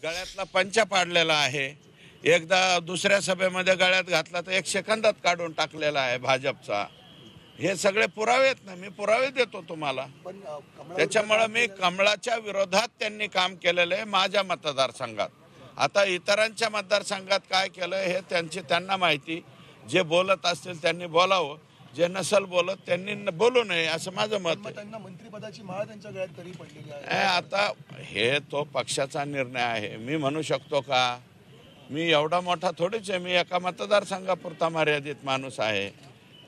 गळ्यातला पंचा पाडलेला आहे। एकदा दुसऱ्या सभेमध्ये गळ्यात घातला तर 1 सेकंदात काढून टाकलेला आहे भाजपचा। हे सगळे पुरावे आहेत ना, मी पुरावे देतो तुम्हाला। त्याच्यामुळे मी कमळाच्या विरोधात त्यांनी काम केलेलं आहे माझ्या मतदारसंघात। आता इतरांच्या मतदारसंघात काय केलं हे त्यांना माहिती। जे बोलत असतील त्यांनी बोलावं, जे नसल बोलत त्यांनी बोलू नये असं माझं मत आहे। त्यांना मंत्रिपदाची माळ त्यांच्या गळ्यात तरी पडलेली आहे। आता हे तो पक्षाचा निर्णय आहे। मी म्हणू शकतो का? मी एवढा मोठा थोडीच आहे, मी एका मतदारसंघापुरता मर्यादित माणूस आहे।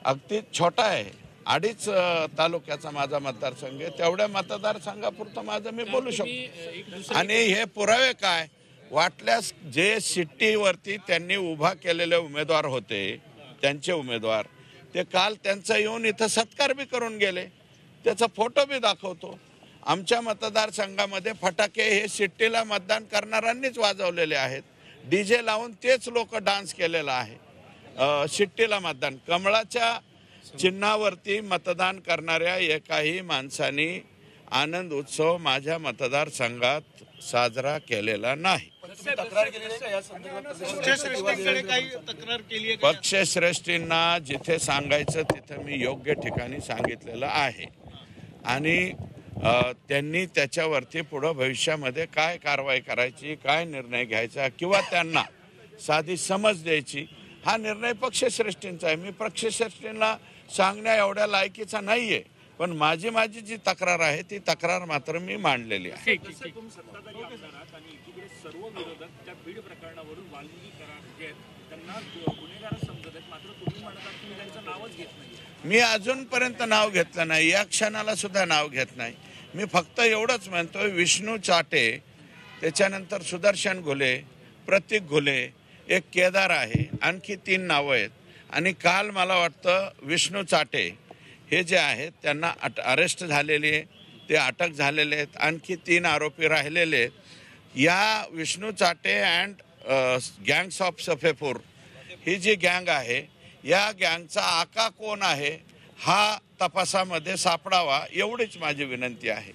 अगदी छोटा आहे, 2.5 तालुक्याचा माझा मतदारसंघ आहे। तेवढ्या मतदारसंघापुरतं माझं मी बोलू शकतो। आणि हे पुरावे काय? वाटल्यास जे शिट्टीवरती त्यांनी उभा केलेले उमेदवार होते, त्यांचे उमेदवार, ते काल त्यांचा येऊन इथं सत्कार बी करून गेले। त्याचा फोटो बी दाखवतो। आमच्या मतदारसंघामध्ये फटाके हे शिट्टीला मतदान करणाऱ्यांनीच वाजवलेले आहेत। डीजे लावून तेच लोक डान्स केलेला आहे शिट्टीला मतदान। कमळाच्या चिन्हावरती मतदान करणाऱ्या एकाही माणसाने आनंद उत्सव माझ्या मतदारसंघात साजरा केलेला नाही। पक्षश्रेष्ठींना जिथे सांगायचं तिथे मी योग्य ठिकाणी सांगितलेलं आहे आणि त्यांनी त्याच्यावरती पुढे भविष्यामध्ये काय कारवाई करायची, काय निर्णय घ्यायचा किंवा त्यांना साधी समज द्यायची, हा निर्णय पक्षश्रेष्ठींचा आहे। मी पक्षश्रेष्ठींना सांगण्या एवढ्या लायकीचा नाहीये, पण माझी जी तक्रार आहे ती तक्रार मात्र मी मांडलेली आहे। सर्व विरोधक त्या बीड प्रकरणावरून वाल्मिकी कराड जे त्यांना गुन्हेगार समजत आहेत, मात्र तुम्ही म्हणता तुम्ही त्यांचं नावच घेत नाही। मी अजूनपर्यंत नाव घेतलं नाही, या क्षणाला सुद्धा नाव घेत नाही। मी फक्त एवढंच म्हणतोय, विष्णू चाटे, त्याच्यानंतर सुदर्शन घुले, प्रतीक घुले, एक केदार आहे, आणखी 3 नावं आहेत। आणि काल मला वाटतं विष्णू चाटे हे जे आहेत त्यांना अरेस्ट झालेले, ते अटक झालेले आहेत। आणखी 3 आरोपी राहिलेले आहेत। या Vishnu Chate and gangs of Safepur ही जी गँग आहे, या गँगचा आका कोण आहे हा तपासामध्ये सापडावा, एवढीच माझी विनंती आहे।